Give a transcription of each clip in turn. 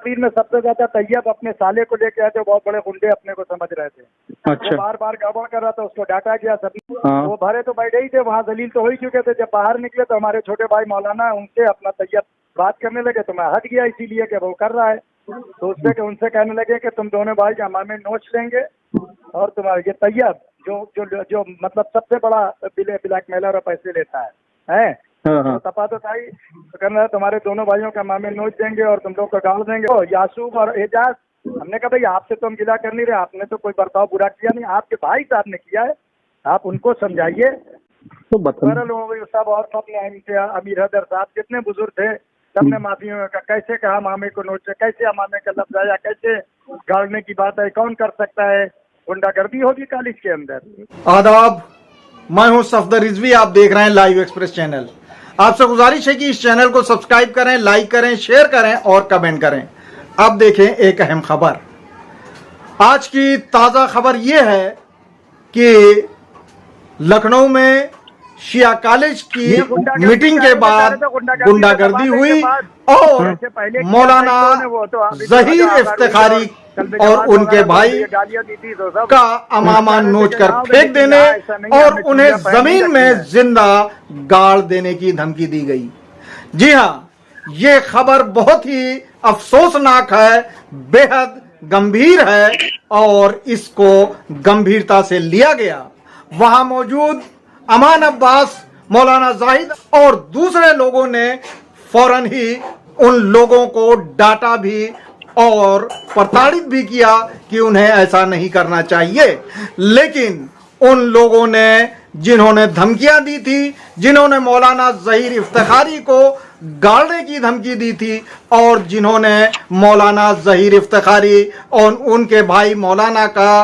तकरीर में सबसे ज्यादा तैयब अपने साले को लेके आए थे, बहुत बड़े गुंडे अपने को समझ रहे थे। अच्छा। वो बार बार गड़बड़ कर रहा था, उसको डांटा गया सभी। हाँ। वो भरे तो बैठे ही थे वहाँ, दलील तो हो ही चुके थे। जब बाहर निकले तो हमारे छोटे भाई मौलाना उनसे अपना तैयब बात करने लगे, तो मैं हट गया इसीलिए कि वो कर रहा है। तो उससे उनसे कहने लगे कि तुम दोनों भाई हमारे में नोच लेंगे और तुम्हारे ये तैयब जो मतलब सबसे बड़ा ब्लैकमेलर और पैसे लेता है हाँ। तो तपा तो था ही। तो कहना तुम्हारे दोनों भाइयों का मामे नोच देंगे और तुम लोग को डाल देंगे। तो यासूब और एजाज, हमने कहा भाई आपसे तो हम गिला कर नहीं रहे, आपने तो कोई बर्ताव बुरा किया नहीं, आपके भाई साहब ने किया है, आप उनको समझाइए। तो बता सब और सबने अमीर हैदर साहब जितने बुजुर्ग थे सबने माफी का कैसे कहा मामे को नोच, कैसे मामे का लफ्ज आया, कैसे गाड़ने की बात है, कौन कर सकता है, गुंडागर्दी होगी कॉलेज के अंदर। आदाब, मैं हूं सफदर रिजवी, आप देख रहे हैं लाइव एक्सप्रेस चैनल। आपसे गुजारिश है कि इस चैनल को सब्सक्राइब करें, लाइक करें, शेयर करें और कमेंट करें। अब देखें एक अहम खबर। आज की ताज़ा खबर यह है कि लखनऊ में शिया कॉलेज की मीटिंग के बाद गुंडागर्दी हुई और मौलाना जहीर इफ्तिखारी और उनके भाई का अमामा नोच कर फेंक देने और उन्हें जमीन में जिंदा गाड़ देने की धमकी दी गई। जी हाँ, ये खबर बहुत ही अफसोसनाक है, बेहद गंभीर है और इसको गंभीरता से लिया गया। वहां मौजूद अमान अब्बास, मौलाना जाहिद और दूसरे लोगों ने फौरन ही उन लोगों को डांटा भी और प्रताड़ित भी किया कि उन्हें ऐसा नहीं करना चाहिए। लेकिन उन लोगों ने जिन्होंने धमकियां दी थी, जिन्होंने मौलाना जहीर इफ्तिखारी को गाड़ने की धमकी दी थी और जिन्होंने मौलाना जहीर इफ्तिखारी और उनके भाई मौलाना का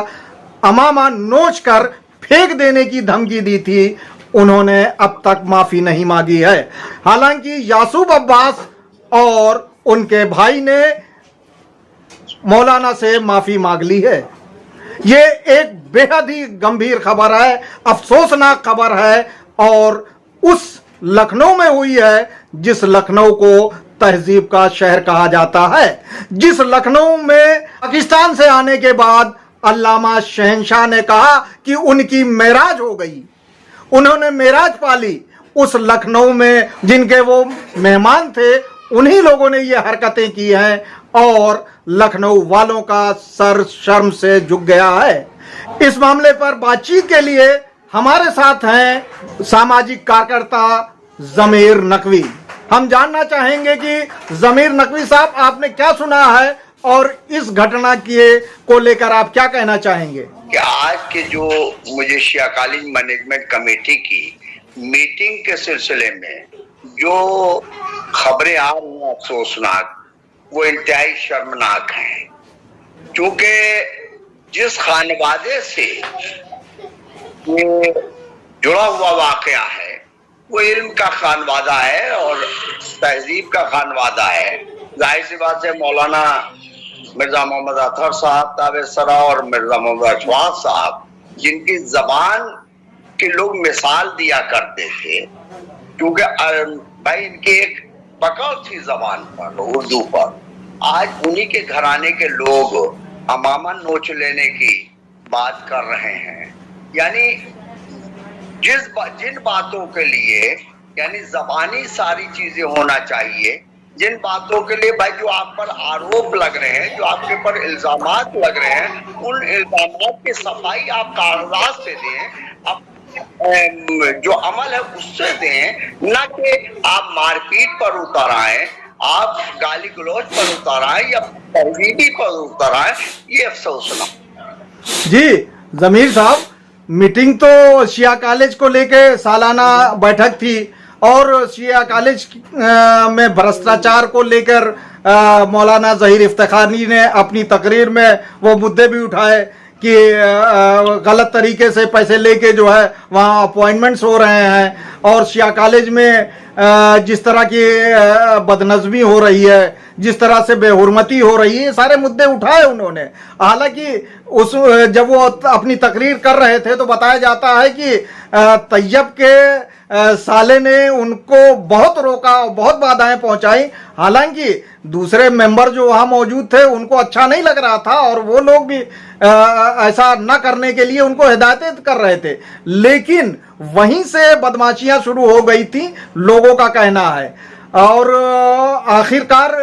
अमामा नोच कर फेंक देने की धमकी दी थी, उन्होंने अब तक माफी नहीं मांगी है। हालांकि यासूब अब्बास और उनके भाई ने मौलाना से माफी मांग ली है। ये एक बेहद ही गंभीर खबर है, अफसोसनाक खबर है और उस लखनऊ में हुई है जिस लखनऊ को तहजीब का शहर कहा जाता है, जिस लखनऊ में पाकिस्तान से आने के बाद अल्लामा शहंशाह ने कहा कि उनकी मेराज हो गई, उन्होंने मेराज पाली। उस लखनऊ में जिनके वो मेहमान थे, उन्हीं लोगों ने ये हरकतें की हैं और लखनऊ वालों का सर शर्म से झुक गया है। इस मामले पर बातचीत के लिए हमारे साथ हैं सामाजिक कार्यकर्ता जमीर नकवी। हम जानना चाहेंगे कि जमीर नकवी साहब, आपने क्या सुना है और इस घटना को लेकर आप क्या कहना चाहेंगे? कि आज के जो मुझे शिया कॉलेज मैनेजमेंट कमेटी की मीटिंग के सिलसिले में जो खबरें आ रही हैं अफसोसनाक, वो इंतहाई शर्मनाक हैं। क्योंकि जिस खानवादे से ये जुड़ा हुआ वाकया है वो इल्म का खानवादा है और तहजीब का खानवादा है। जाहिर सी बात है, मौलाना मिर्जा मोहम्मद अतहर साहब ताबेसरा और मिर्जा मोहम्मद अशफाक साहब, जिनकी जबान के लोग मिसाल दिया करते थे, क्योंकि भाई इनकी एक पकड़ थी जबान पर, उर्दू पर। आज उन्हीं के घराने के लोग अमामा नोच लेने की बात कर रहे हैं। यानी जिन बातों के लिए यानी जबानी सारी चीजें होना चाहिए, जिन बातों के लिए भाई जो आप पर आरोप लग रहे हैं, जो आपके पर इल्जामात लग रहे हैं, उन इल्जामात की सफाई आप कागजात से दें, अब जो अमल है उससे दें, ना कि आप मारपीट पर उतर आए, आप गाली गलौज पर उतर आए या तहजीबी पर उतर आए। ये अफसोसनाक। जी जमीर साहब, मीटिंग तो शिया कॉलेज को लेके सालाना बैठक थी और शिया कॉलेज में भ्रष्टाचार को लेकर मौलाना जहीर इफ्तिखारी ने अपनी तकरीर में वो मुद्दे भी उठाए कि गलत तरीके से पैसे लेके जो है वहाँ अपॉइंटमेंट्स हो रहे हैं और शिया कॉलेज में जिस तरह की बदनज़मी हो रही है, जिस तरह से बेहुरमती हो रही है, ये सारे मुद्दे उठाए उन्होंने। हालांकि जब वो अपनी तकरीर कर रहे थे तो बताया जाता है कि तैयब के साले ने उनको बहुत रोका, बहुत बाधाएं पहुंचाई। हालांकि दूसरे मेंबर जो वहां मौजूद थे उनको अच्छा नहीं लग रहा था और वो लोग भी ऐसा न करने के लिए उनको हिदायतें कर रहे थे, लेकिन वहीं से बदमाशियां शुरू हो गई थी, लोगों का कहना है। और आखिरकार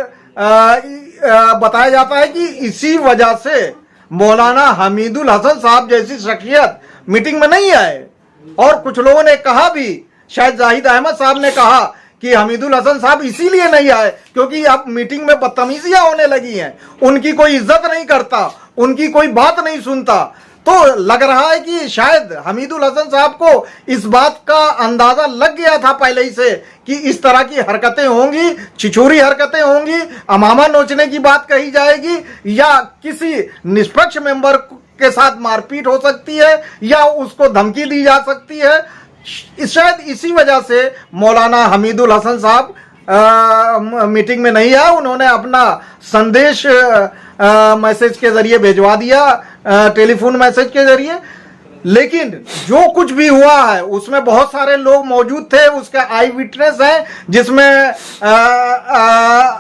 बताया जाता है कि इसी वजह से मौलाना हमीदुल हसन साहब जैसी शख्सियत मीटिंग में नहीं आए। और कुछ लोगों ने कहा भी, शायद जाहिद अहमद साहब ने कहा कि हमीदुल हसन साहब इसीलिए नहीं आए क्योंकि अब मीटिंग में बदतमीजियां होने लगी हैं, उनकी कोई इज्जत नहीं करता, उनकी कोई बात नहीं सुनता। तो लग रहा है कि शायद हमीदुल हसन साहब को इस बात का अंदाजा लग गया था पहले ही से कि इस तरह की हरकतें होंगी, छिछोरी हरकतें होंगी, अमामा नोचने की बात कही जाएगी या किसी निष्पक्ष मेंबर के साथ मारपीट हो सकती है या उसको धमकी दी जा सकती है। शायद इसी वजह से मौलाना हमीदुल हसन साहब मीटिंग में नहीं आए। उन्होंने अपना संदेश मैसेज के जरिए भिजवा दिया, टेलीफोन मैसेज के जरिए। लेकिन जो कुछ भी हुआ है उसमें बहुत सारे लोग मौजूद थे, उसके आई विटनेस हैं, जिसमें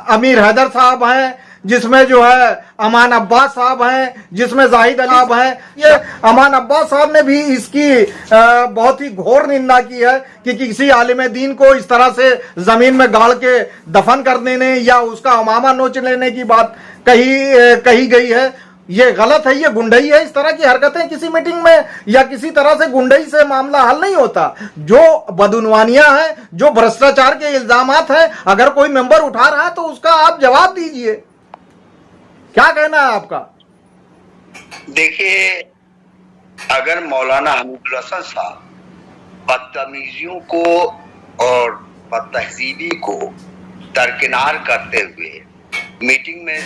अमीर हैदर साहब हैं, जिसमें जो है अमान अब्बास साहब हैं, जिसमें जाहिद अली साहब हैं। ये अमान अब्बास साहब ने भी इसकी बहुत ही घोर निंदा की है कि किसी आलिम दीन को इस तरह से जमीन में गाड़ के दफन कर देने या उसका अमामा नोच लेने की बात कही गई है। ये गलत है, ये गुंडई है। इस तरह की हरकतें किसी मीटिंग में या किसी तरह से गुंडई से मामला हल नहीं होता। जो बदउनवानियां हैं, जो भ्रष्टाचार के इल्जामात हैं, अगर कोई मेंबर उठा रहा है तो उसका आप जवाब दीजिए। क्या कहना है आपका? देखिए, अगर मौलाना हमीदुल हसन साहब बदतमीजियों को और बदतहजीबी को दरकिनार करते हुए मीटिंग में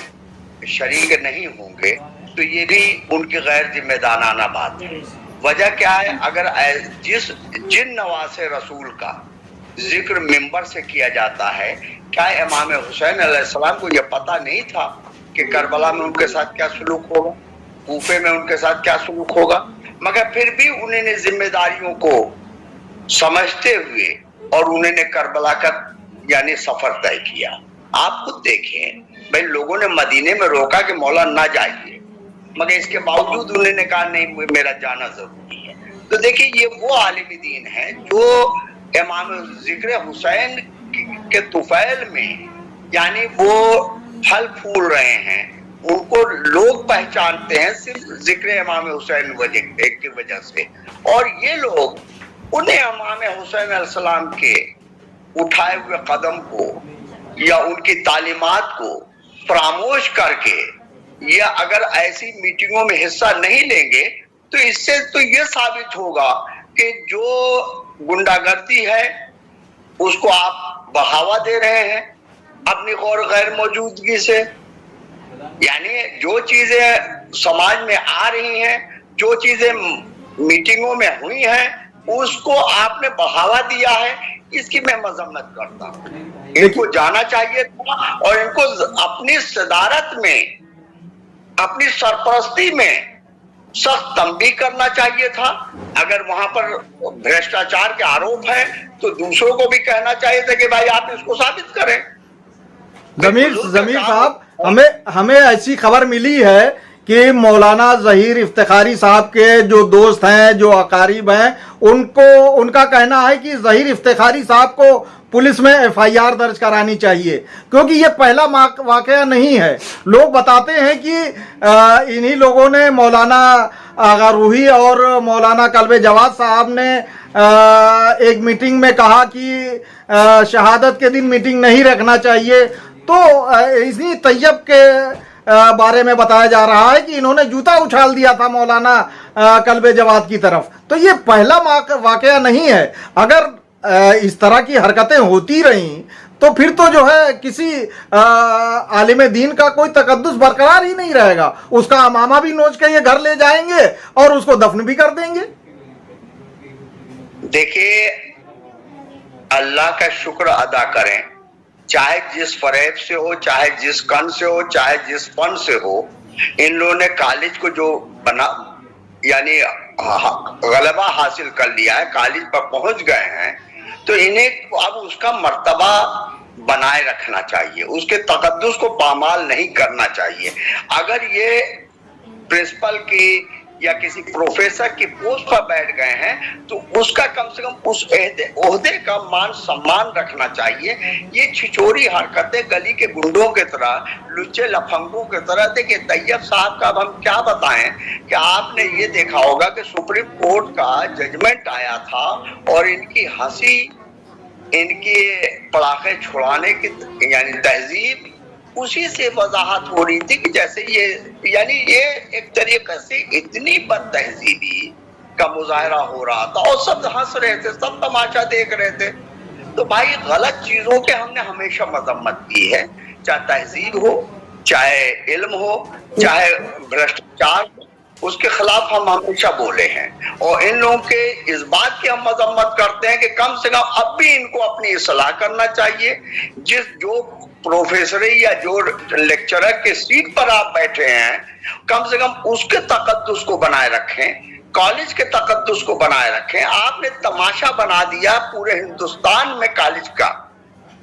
शरीक नहीं होंगे तो ये भी उनकी गैर जिम्मेदाराना बात है। वजह क्या है? अगर जिन नवासे रसूल का जिक्र मिंबर से किया जाता है, क्या इमाम हुसैन अलैहिस्सलाम को यह पता नहीं था कि करबला में उनके साथ क्या सुलूक होगा, कूफे में उनके साथ क्या सुलूक होगा? मगर फिर भी उन्होंने जिम्मेदारियों को समझते हुए और उन्होंने करबला का यानी सफर तय किया। आप खुद देखें भाई, लोगों ने मदीने में रोका कि मौला ना जाइए, मगर इसके बावजूद उन्होंने कहा नहीं, मेरा जाना जरूरी है। तो देखिए, ये वो आलिम दीन है जो इमाम जिक्र हुसैन के तुफैल में यानी वो फल फूल रहे हैं, उनको लोग पहचानते हैं सिर्फ जिक्र इमाम हुसैन की वजह से। और ये लोग उन्हें इमाम हुसैन अलैहिस्सलाम के उठाए हुए कदम को या उनकी तालीमात को फरामोश करके या अगर ऐसी मीटिंगों में हिस्सा नहीं लेंगे तो इससे तो ये साबित होगा कि जो गुंडागर्दी है उसको आप बढ़ावा दे रहे हैं अपनी गैर मौजूदगी से। यानी जो चीजें समाज में आ रही हैं, जो चीजें मीटिंगों में हुई हैं, उसको आपने बढ़ावा दिया है, इसकी मैं मजम्मत करता हूँ। इनको जाना चाहिए था और इनको अपनी सदारत में, अपनी सरपरस्ती में सख्त तंबीह करना चाहिए था। अगर वहां पर भ्रष्टाचार के आरोप है तो दूसरों को भी कहना चाहिए था कि भाई आप इसको साबित करें। जमीर साहब, हमें ऐसी खबर मिली है कि मौलाना जहीर इफ्तिखारी साहब के जो दोस्त हैं, जो अकारीब हैं, उनका कहना है कि जहीर इफ्तिखारी साहब को पुलिस में एफआईआर दर्ज करानी चाहिए, क्योंकि ये पहला वाकया नहीं है। लोग बताते हैं कि इन्हीं लोगों ने, मौलाना आगा रूही और मौलाना कल्बे जवाद साहब ने एक मीटिंग में कहा कि शहादत के दिन मीटिंग नहीं रखना चाहिए। तो इसी तैयब के बारे में बताया जा रहा है कि इन्होंने जूता उछाल दिया था मौलाना कल्बे जवाद की तरफ। तो ये पहला वाकया नहीं है। अगर इस तरह की हरकतें होती रहीं तो फिर तो जो है किसी आलिम दीन का कोई तकद्दुस बरकरार ही नहीं रहेगा। उसका अमामा भी नोच के ये घर ले जाएंगे और उसको दफन भी कर देंगे। देखिए, अल्लाह का शुक्र अदा करें, चाहे जिस फरेब से हो, चाहे जिस कन से हो, चाहे जिस फन से हो। इन लोगों ने कॉलेज को जो बना यानी गलबा हासिल कर लिया है, कॉलेज पर पहुंच गए हैं, तो इन्हें अब उसका मर्तबा बनाए रखना चाहिए, उसके तकद्दुस को पामाल नहीं करना चाहिए। अगर ये प्रिंसिपल की या किसी प्रोफेसर की पोस्ट पर बैठ गए हैं तो उसका कम से कम उस ओहदे का मान सम्मान रखना चाहिए। ये छिछोरी हरकतें गली के गुंडों की तरह, लुच्चे लफंगों की तरह। देखिए तैयब साहब का अब हम क्या बताएं कि आपने ये देखा होगा कि सुप्रीम कोर्ट का जजमेंट आया था और इनकी हंसी, इनके पड़ाखे छुड़ाने की यानी तहजीब, उसी से वजाहत हो रही थी कि जैसे ये यानी ये एक तरीके से इतनी बदतहजीबी का मुजाहरा हो रहा था और सब हंस रहे थे, सब तमाशा देख रहे थे। तो भाई गलत चीजों के हमने हमेशा मजम्मत की है, चाहे तहजीब हो, चाहे इल्म हो, चाहे भ्रष्टाचार हो, उसके खिलाफ हम हमेशा बोले हैं। और इन लोगों के इस बात की हम मजम्मत करते हैं कि कम से कम अब भी इनको अपनी इस्लाह करना चाहिए। जो प्रोफेसर या जो लेक्चरर के सीट पर आप बैठे हैं, कम से कम उसके तकद्दुस को बनाए रखें, कॉलेज के तकद्दुस को बनाए रखें। आपने तमाशा बना दिया पूरे हिंदुस्तान में कॉलेज का,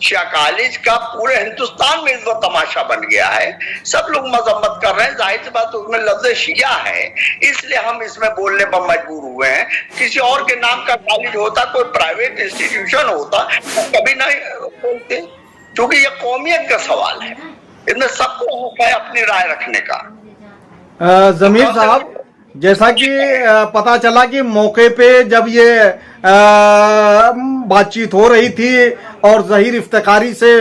शिया कॉलेज का पूरे हिंदुस्तान में इस वक्त तमाशा बन गया है। सब लोग मजम्मत कर रहे हैं, जाहिर सी बात उसमें लफ्ज़ शिया है, इसलिए हम इसमें बोलने पर मजबूर हुए हैं। किसी और के नाम का कॉलेज होता, कोई प्राइवेट इंस्टीट्यूशन होता, तो कभी नहीं बोलते, क्योंकि ये कौमियत का सवाल है, इसमें सबको हक है अपनी राय रखने का। जमीर साहब, जैसा कि पता चला कि मौके पे जब ये बातचीत हो रही थी और ज़हीर इफ्तिखारी से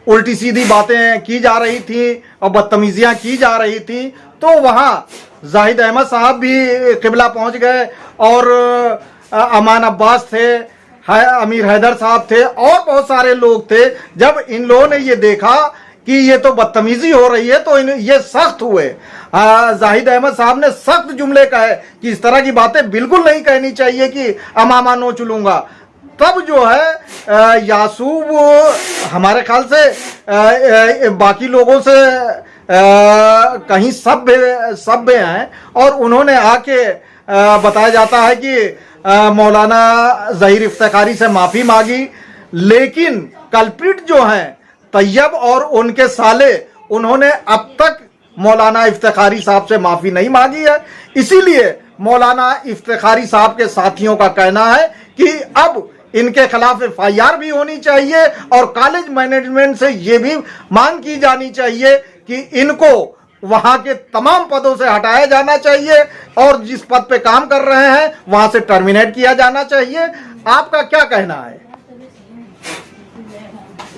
उल्टी सीधी बातें की जा रही थी और बदतमीजियां की जा रही थी, तो वहाँ जाहिद अहमद साहब भी किबला पहुँच गए और अमान अब्बास थे, अमीर हैदर साहब थे और बहुत सारे लोग थे। जब इन लोगों ने ये देखा कि ये तो बदतमीजी हो रही है तो ये सख्त हुए। जाहिद अहमद साहब ने सख्त जुमले कहे कि इस तरह की बातें बिल्कुल नहीं कहनी चाहिए कि अमामा नोच लूंगा। तब जो है यासूब हमारे ख्याल से बाकी लोगों से कहीं सभ्य हैं और उन्होंने आके बताया जाता है कि मौलाना ज़हीर इफ्तिखारी से माफ़ी मांगी, लेकिन कल्प्रिट जो हैं तैयब और उनके साले, उन्होंने अब तक मौलाना इफ्तिखारी साहब से माफ़ी नहीं मांगी है। इसीलिए मौलाना इफ्तिखारी साहब के साथियों का कहना है कि अब इनके खिलाफ FIR भी होनी चाहिए और कॉलेज मैनेजमेंट से ये भी मांग की जानी चाहिए कि इनको वहां के तमाम पदों से हटाया जाना चाहिए और जिस पद पे काम कर रहे हैं वहां से टर्मिनेट किया जाना चाहिए। आपका क्या कहना है?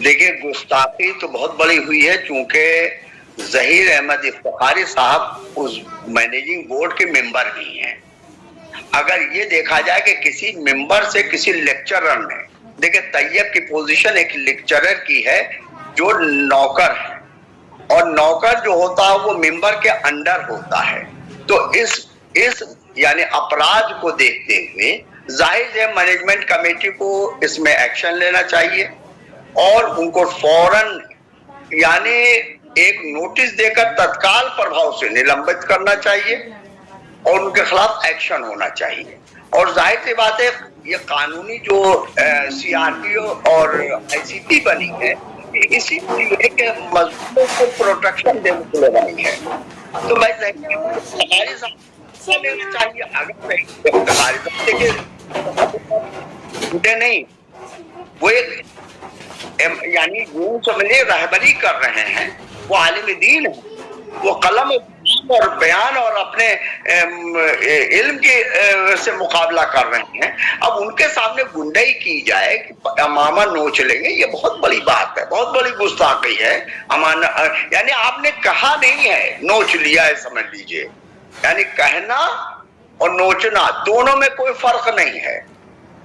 देखिए, गुस्ताखी तो बहुत बड़ी हुई है, चूंकि ज़हीर अहमद इफ्तिखारी साहब उस मैनेजिंग बोर्ड के मेंबर भी हैं। अगर ये देखा जाए कि किसी मेंबर से किसी लेक्चरर ने, देखिए तैयब की पोजीशन एक लेक्चरर की है जो नौकर है और नौकर जो होता है वो मेंबर के अंडर होता है। तो इस यानी अपराध को देखते हुए जाहिर है मैनेजमेंट कमेटी को इसमें एक्शन लेना चाहिए और उनको फौरन यानी एक नोटिस देकर तत्काल प्रभाव से निलंबित करना चाहिए और उनके खिलाफ एक्शन होना चाहिए। और जाहिर सी बात है ये कानूनी जो CRPO और ICT बनी है इसीलिए के मजदूरों को प्रोटेक्शन देने के लिए बनी है। तो मैं हमारे साथ लेना चाहिए। अगर देखिए नहीं वो एक यानी यूं समझिए रहबरी कर रहे हैं, वो आलिम दीन है, वो कलम और बयान और अपने इल्म के से मुकाबला कर रहे हैं। अब उनके सामने गुंडाई की जाए कि अमामा नोच लेंगे, ये बहुत बड़ी बात है, बहुत बड़ी गुस्ताखी है। अमाना यानी आपने कहा नहीं है, नोच लिया है, समझ लीजिए। यानी कहना और नोचना दोनों में कोई फर्क नहीं है।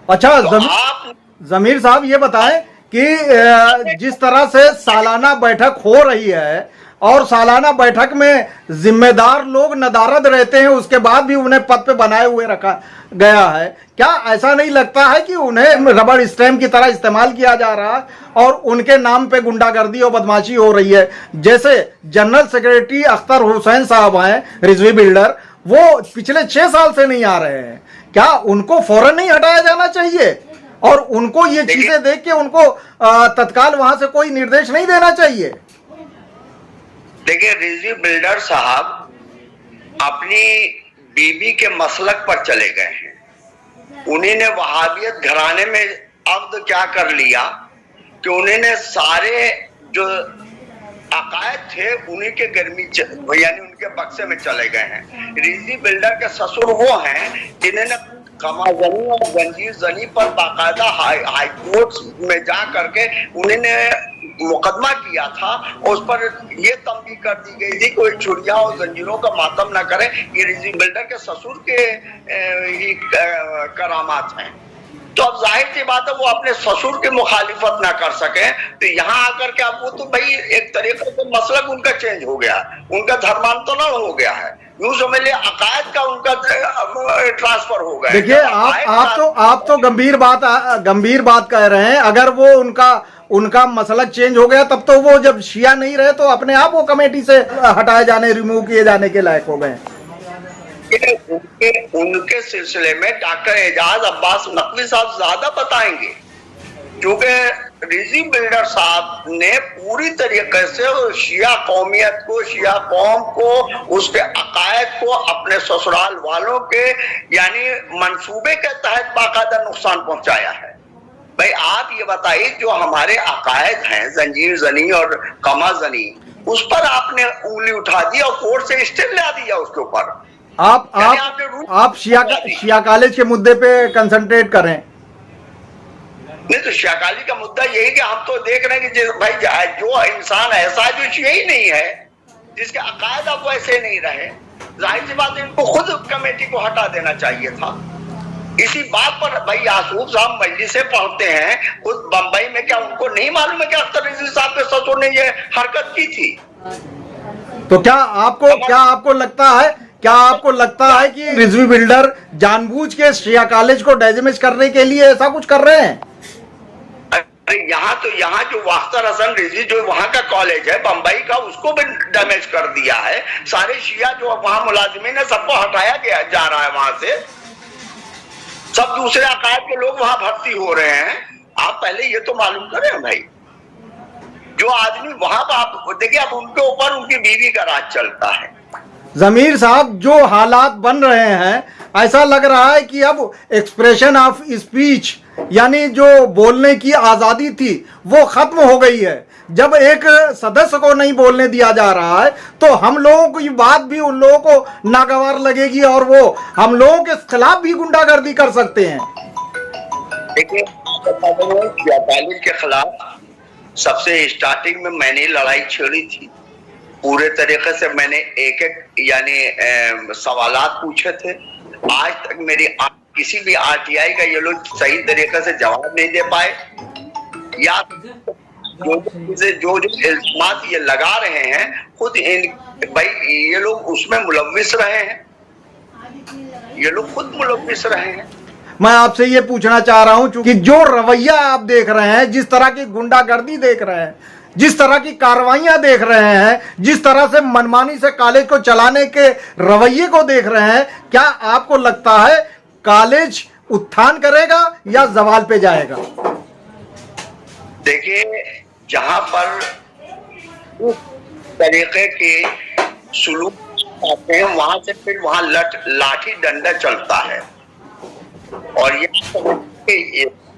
अच्छा, तो आप जमीर साहब ये बताएं कि जिस तरह से सालाना बैठक हो रही है और सालाना बैठक में जिम्मेदार लोग नदारद रहते हैं, उसके बाद भी उन्हें पद पे बनाए हुए रखा गया है, क्या ऐसा नहीं लगता है कि उन्हें रबड़ स्टैम्प की तरह इस्तेमाल किया जा रहा है और उनके नाम पे गुंडागर्दी और बदमाशी हो रही है? जैसे जनरल सेक्रेटरी अख्तर हुसैन साहब हैं, रिजवी बिल्डर, वो पिछले 6 साल से नहीं आ रहे हैं, क्या उनको फौरन नहीं हटाया जाना चाहिए? और उनको ये चीजें देख के उनको तत्काल वहां से कोई निर्देश नहीं देना चाहिए। देखिए, रिजवी बिल्डर साहब अपनी बीबी के मसलक पर चले गए हैं। उन्हीं ने वहाबियत घराने में अब क्या कर लिया कि उन्होंने सारे जो अकायद थे उन्हीं के गर्मी यानी उनके बक्से में चले गए हैं। रिजवी बिल्डर के ससुर वो हैं जिन्होंने कमाजनी और जंजीर जनी पर बाकायदा हाई कोर्ट में जा करके उन्होंने मुकदमा किया था और उस पर यह तंबीह कर दी गई थी कोई छुरिया और जंजीरों का मातम न करे। ये रिजवी बिल्डर के ससुर के ही करामात हैं। तो अब जाहिर सी बात है वो अपने ससुर की मुखालिफत ना कर सके, तो यहाँ आकर के अब वो तो भाई एक तरीके से मसलक उनका चेंज हो गया, उनका धर्मांतरण हो गया है, यूं समझ लिया अकायद का उनका ट्रांसफर हो गया। देखिए आप तो गंभीर बात कह रहे हैं। अगर वो उनका मसलक चेंज हो गया तब तो वो जब शिया नहीं रहे तो अपने आप वो कमेटी से हटाए जाने, रिमूव किए जाने के लायक हो गए। उनके सिलसिले में डॉक्टर एजाज अब्बास नकवी साहब ज्यादा बताएंगे, क्योंकि रिजवी बिल्डर साहब ने पूरी तरीके से शिया कौमियत को, शिया कौम को, उसके अकायद को अपने ससुराल वालों के यानी मंसूबे के तहत बाकायदा नुकसान पहुंचाया है। भाई आप ये बताइए, जो हमारे अकायद हैं जंजीर जनी और कमा जनी, उस पर आपने उंगली उठा दी और कोर्ट से स्टे ला दिया उसके ऊपर। आप शिया कॉलेज के मुद्दे पे कंसंट्रेट करें। नहीं तो शिया कॉलेज का मुद्दा यही कि हम तो देख रहे हैं कि भाई जो इंसान ऐसा है जो शिया ही नहीं है, जिसके अकायद अब वैसे नहीं रहे, जाहिर सी बात है इनको खुद कमेटी को हटा देना चाहिए था। इसी बात पर भाई यासूफ साहब मजलिस से पढ़ते हैं खुद बंबई में, क्या उनको नहीं मालूम है कि अख्तर रिजवी साहब के ससुर ने ये हरकत की थी? तो क्या आपको लगता है कि रिजवी बिल्डर जानबूझ के शिया कॉलेज को डैमेज करने के लिए ऐसा कुछ कर रहे हैं? अरे यहाँ जो वाख्तर हसन रिजवी जो वहां का कॉलेज है बंबई का, उसको भी डैमेज कर दिया है। सारे शिया जो वहां मुलाजिमीन है सबको हटाया गया जा रहा है वहां से, सब दूसरे अकायद के लोग वहां भर्ती हो रहे हैं। आप पहले ये तो मालूम करें भाई, जो आदमी वहां पर आप देखिए, अब उनके ऊपर उनकी बीवी का राज चलता है। जमीर साहब, जो हालात बन रहे हैं ऐसा लग रहा है कि अब एक्सप्रेशन ऑफ स्पीच यानी जो बोलने की आजादी थी वो खत्म हो गई है। जब एक सदस्य को नहीं बोलने दिया जा रहा है तो हम लोगों की बात भी उन लोगों को नागवार लगेगी और वो हम लोगों के खिलाफ भी गुंडागर्दी कर सकते हैं। देखिए, कॉलेज के खिलाफ सबसे स्टार्टिंग में मैंने लड़ाई छेड़ी थी। पूरे तरीके से मैंने एक यानी सवालात पूछे थे। आज तक मेरी किसी भी आरटीआई का ये लोग सही तरीके से जवाब नहीं दे पाए, या जो इल्जामात ये लगा रहे हैं खुद भाई ये लोग उसमें मुलव्विस रहे हैं, ये लोग खुद मुलव्विस रहे हैं। मैं आपसे ये पूछना चाह रहा हूं कि जो रवैया आप देख रहे हैं, जिस तरह की गुंडागर्दी देख रहे हैं, जिस तरह की कार्रवाइयां देख रहे हैं, जिस तरह से मनमानी से कॉलेज को चलाने के रवैये को देख रहे हैं, क्या आपको लगता है कॉलेज उत्थान करेगा या जवाल पे जाएगा? देखिए, जहां पर उस तरीके के सुलूक आते हैं वहां से फिर वहां लाठी डंडा चलता है। और ये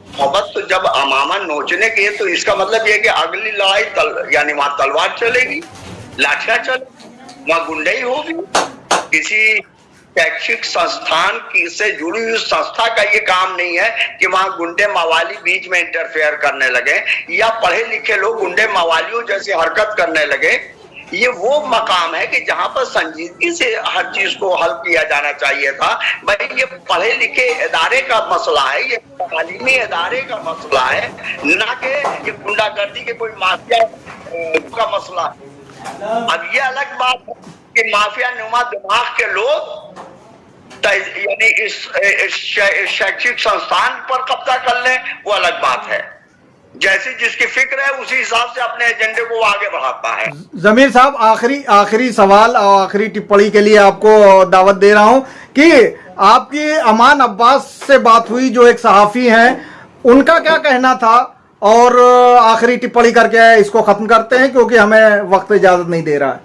मोहब्बत तो जब अमामा नोचने की है तो इसका मतलब ये कि अगली लड़ाई यानी वहां तलवार चलेगी, लाठियां चलेगी, वहां गुंडई होगी। किसी शैक्षिक संस्थान की से जुड़ी हुई संस्था का ये काम नहीं है कि वहां गुंडे मवाली बीच में इंटरफेयर करने लगे या पढ़े लिखे लोग गुंडे मवालियों जैसी हरकत करने लगे। ये वो मकाम है कि जहां पर संजीदगी से हर चीज को हल किया जाना चाहिए था। भाई ये पढ़े लिखे इदारे का मसला है, ये तालीमी इदारे का मसला है, ना कि ये गुंडागर्दी के कोई माफिया का मसला है। अब ये अलग बात है कि माफिया नुमा दिमाग के लोग यानी इस शैक्षिक संस्थान पर कब्जा कर लें, वो अलग बात है। जैसी जिसकी फिक्र है उसी हिसाब से अपने एजेंडे को आगे बढ़ाता है। जमीर साहब, आखिरी सवाल और आखिरी टिप्पणी के लिए आपको दावत दे रहा हूं कि आपकी अमान अब्बास से बात हुई जो एक सहाफी हैं, उनका क्या कहना था और आखिरी टिप्पणी करके इसको खत्म करते हैं क्योंकि हमें वक्त इजाजत नहीं दे रहा है।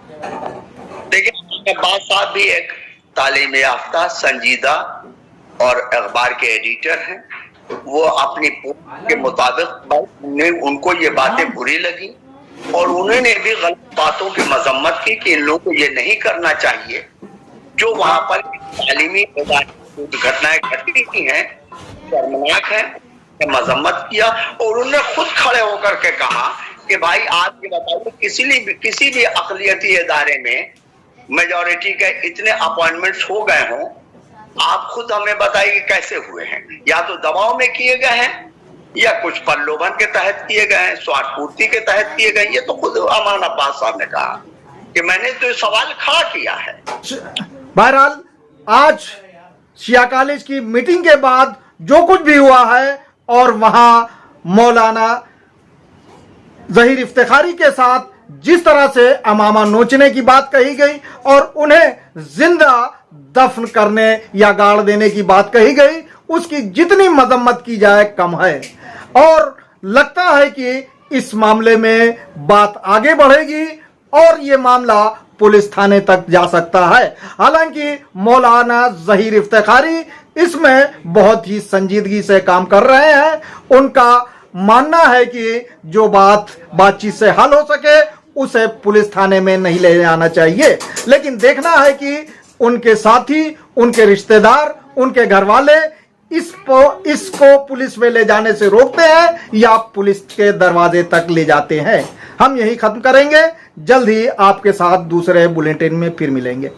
देखिए, अब्बास साहब भी एक तालीम याफ्ता, संजीदा और अखबार के एडिटर हैं। वो अपनी पोस्ट के मुताबिक उनको ये बातें बुरी लगी और उन्होंने भी गलत बातों की मजम्मत की कि इन लोगों को ये नहीं करना चाहिए। जो वहां पर तालीमी घटनाएं घटी हैं, शर्मनाक है, मजम्मत किया और उन्होंने खुद खड़े होकर के कहा कि भाई आप ये बताइए, किसी भी अक़लियती इदारे में मेजॉरिटी के इतने अपॉइंटमेंट्स हो गए हों, आप खुद हमें बताइए कैसे हुए हैं। या तो दबाव में किए गए हैं या कुछ प्रलोभन के तहत किए गए हैं, स्वार्थ पूर्ति के तहत किए गए। ये तो खुद अमान अब्बास साहब ने कहा कि मैंने तो सवाल खड़ा किया है। बहरहाल आज शिया कॉलेज की मीटिंग के बाद जो कुछ भी हुआ है और वहां मौलाना ज़हीर इफ्तिखारी के साथ जिस तरह से अमामा नोचने की बात कही गई और उन्हें जिंदा दफन करने या गाड़ देने की बात कही गई, उसकी जितनी मजम्मत की जाए कम है। और लगता है कि इस मामले में बात आगे बढ़ेगी और ये मामला पुलिस थाने तक जा सकता है। हालांकि मौलाना ज़हीर इफ्तिखारी इसमें बहुत ही संजीदगी से काम कर रहे हैं। उनका मानना है कि जो बातचीत से हल हो सके उसे पुलिस थाने में नहीं ले जाना चाहिए, लेकिन देखना है कि उनके साथी, उनके रिश्तेदार, उनके घर वाले इसको पुलिस में ले जाने से रोकते हैं या पुलिस के दरवाजे तक ले जाते हैं। हम यही खत्म करेंगे, जल्द ही आपके साथ दूसरे बुलेटिन में फिर मिलेंगे।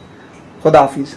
खुदा हाफिज।